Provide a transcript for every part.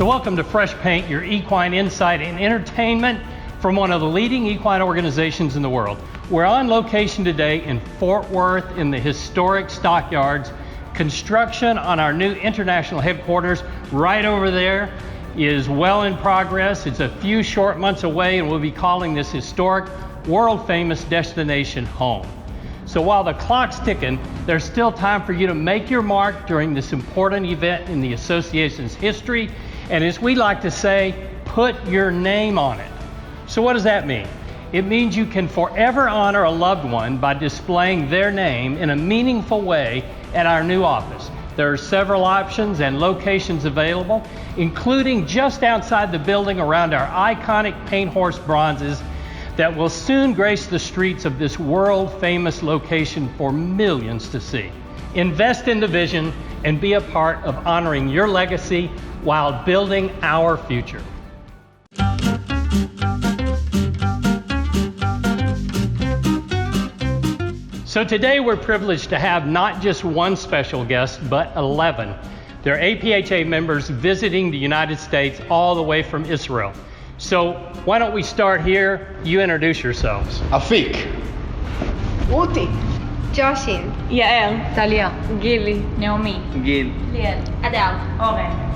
So welcome to Fresh Paint, your equine insight and entertainment from one of the leading equine organizations in the world. We're on location today in Fort Worth in the historic stockyards. Construction on our new international headquarters right over there is well in progress. It's a few short months away, and we'll be calling this historic, world-famous destination home. So while the clock's ticking, there's still time for you to make your mark during this important event in the association's history, and as we like to say, put your name on it. So what does that mean? It means you can forever honor a loved one by displaying their name in a meaningful way at our new office. There are several options and locations available, including just outside the building around our iconic paint horse bronzes that will soon grace the streets of this world-famous location for millions to see. Invest in the vision and be a part of honoring your legacy while building our future. So today we're privileged to have not just one special guest, but 11. They're APHA members visiting the United States all the way from Israel. So why don't we start here? You introduce yourselves. Afik. Uti. Joshin. Yael. Talia. Gili. Naomi. Gil. Liel. Adele. Oren.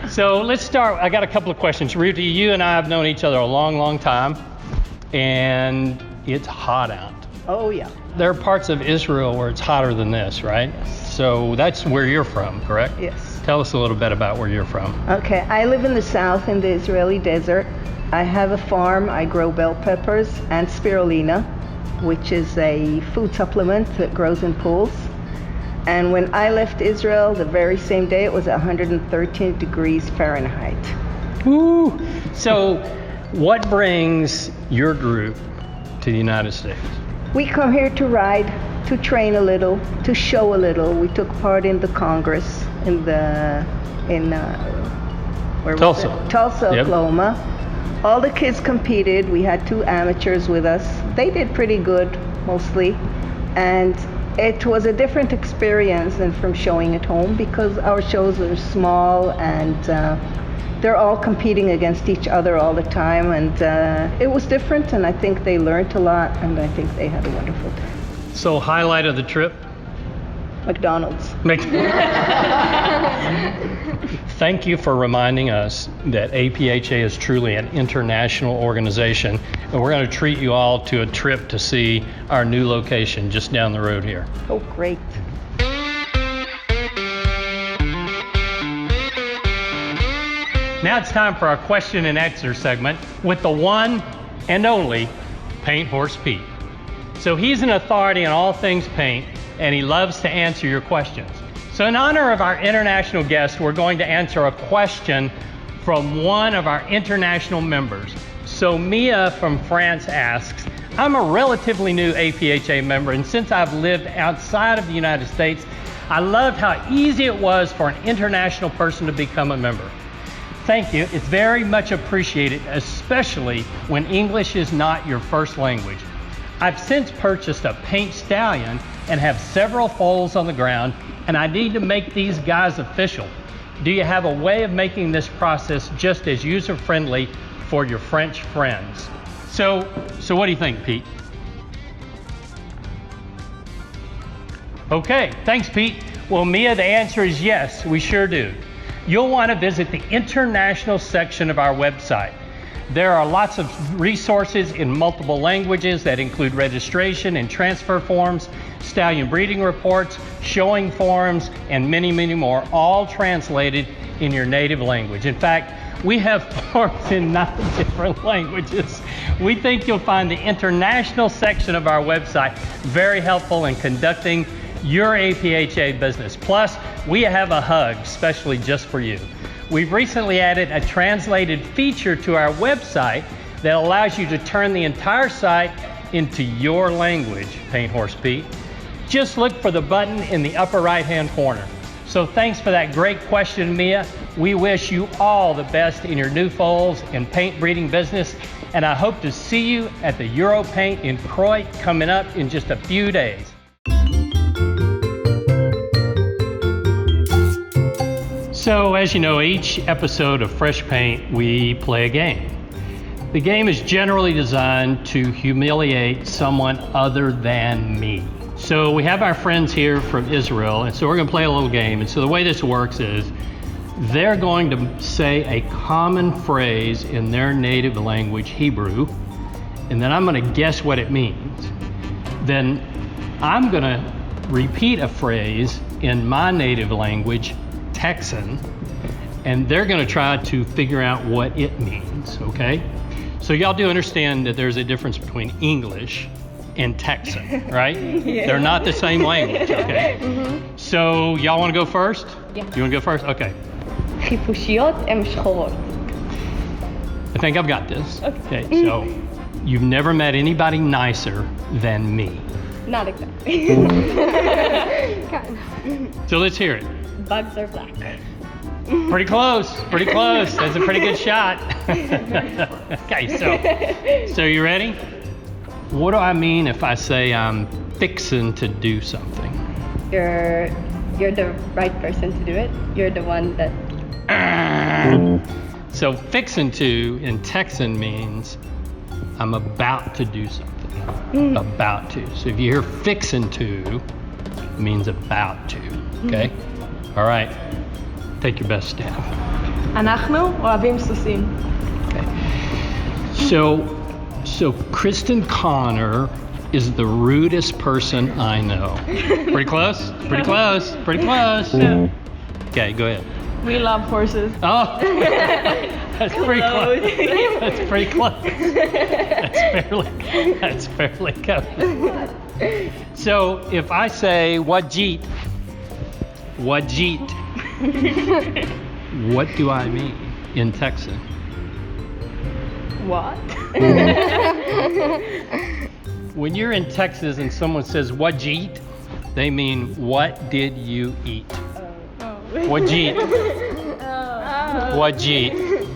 So let's start. I got a couple of questions. Ruthie, you and I have known each other a long, long time, and it's hot out. Oh, yeah. There are parts of Israel where it's hotter than this, right? So that's where you're from, correct? Yes. Tell us a little bit about where you're from. Okay, I live in the south in the Israeli desert. I have a farm. I grow bell peppers and spirulina, which is a food supplement that grows in pools. And when I left Israel, the very same day, it was 113 degrees Fahrenheit. Woo! So what brings your group to the United States? We come here to ride, to train a little, to show a little. We took part in the Congress where Tulsa. was it? Tulsa, Yep. Oklahoma. All the kids competed. We had 2 amateurs with us. They did pretty good, mostly. And it was a different experience than from showing at home because our shows are small and they're all competing against each other all the time, and it was different, and I think they learned a lot, and I think they had a wonderful time. So highlight of the trip? McDonald's. Thank you for reminding us that APHA is truly an international organization, and we're going to treat you all to a trip to see our new location just down the road here. Oh, great. Now it's time for our question and answer segment with the one and only Paint Horse Pete. So he's an authority on all things paint, and he loves to answer your questions. So in honor of our international guest, we're going to answer a question from one of our international members. So Mia from France asks, I'm a relatively new APHA member, and since I've lived outside of the United States, I loved how easy it was for an international person to become a member. Thank you. It's very much appreciated, especially when English is not your first language. I've since purchased a paint stallion and have several foals on the ground, and I need to make these guys official. Do you have a way of making this process just as user-friendly for your French friends? So what do you think, Pete? Okay, thanks, Pete. Well, Mia, the answer is yes, we sure do. You'll want to visit the international section of our website. There are lots of resources in multiple languages that include registration and transfer forms, stallion breeding reports, showing forms, and many, many more, all translated in your native language. In fact, we have forms in 9 different languages. We think you'll find the international section of our website very helpful in conducting your APHA business. Plus, we have a hug specially just for you. We've recently added a translated feature to our website that allows you to turn the entire site into your language, Paint Horse Pete. Just look for the button in the upper right-hand corner. So thanks for that great question, Mia. We wish you all the best in your new foals and paint breeding business, and I hope to see you at the Euro Paint in Croy coming up in just a few days. So, as you know, each episode of Fresh Paint, we play a game. The game is generally designed to humiliate someone other than me. So we have our friends here from Israel, and so we're going to play a little game. And so the way this works is they're going to say a common phrase in their native language, Hebrew, and then I'm going to guess what it means. Then I'm going to repeat a phrase in my native language, Texan, and they're going to try to figure out what it means, okay? So y'all do understand that there's a difference between English and Texan, right? Yeah. They're not the same language, okay? Mm-hmm. So y'all want to go first? Yeah. You want to go first? Okay. חיפושיות הן שחורות. I think I've got this. Okay, so you've never met anybody nicer than me. Not exactly. So let's hear it. Bugs are black. Pretty close, pretty close. That's a pretty good shot. Okay, so you ready? What do I mean if I say I'm fixing to do something? You're the right person to do it. You're the one that. So fixing to in Texan means I'm about to do something. About to. So if you hear fixing to, it means about to. Okay? All right. Take your best stab. אנחנו אוהבים סוסים. Okay. So Kristen Connor is the rudest person I know. Pretty close? Pretty close? Pretty close? No. Okay, go ahead. We love horses. Oh, that's pretty close. That's pretty close. That's fairly close. So if I say wajit, what do I mean in Texan? What? When you're in Texas and someone says wajit, they mean what did you eat? Wajit. Wajit.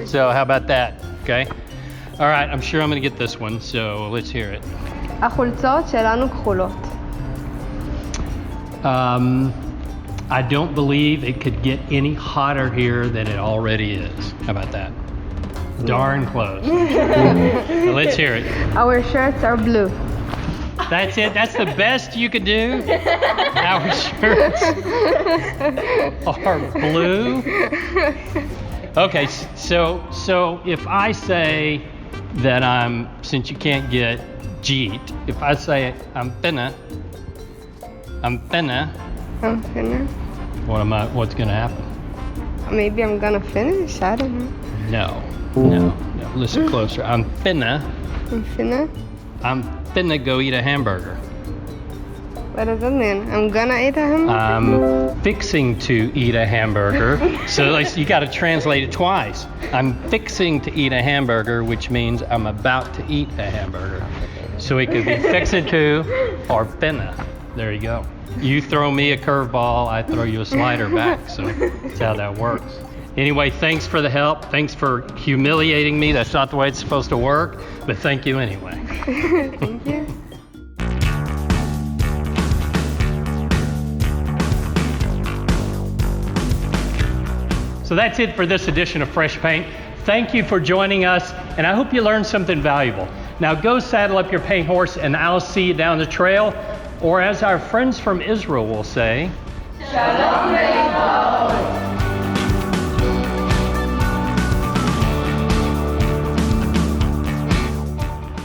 So how about that? Okay. All right. I'm sure I'm gonna get this one. So let's hear it. החולצות שלנו כחולות. I don't believe it could get any hotter here than it already is. How about that? Darn close. So let's hear it. Our shirts are blue. That's it. That's the best you could do. Our shirts are blue. Okay, so if I say that since you can't get jeet, if I say I'm finna, what's gonna happen? Maybe I'm gonna finish. I don't know. No. Listen closer. I'm finna go eat a hamburger. What does that mean? I'm gonna eat a hamburger? I'm fixing to eat a hamburger. So like, you got to translate it twice. I'm fixing to eat a hamburger, which means I'm about to eat a hamburger. So it could be fixing to or finna. There you go. You throw me a curveball, I throw you a slider back. So that's how that works. Anyway, thanks for the help. Thanks for humiliating me. That's not the way it's supposed to work, but thank you anyway. Thank you. So that's it for this edition of Fresh Paint. Thank you for joining us, and I hope you learned something valuable. Now go saddle up your paint horse, and I'll see you down the trail, or as our friends from Israel will say, Shalom Aleichem.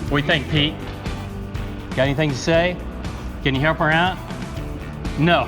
What do you think, Pete? Got anything to say? Can you help her out? No.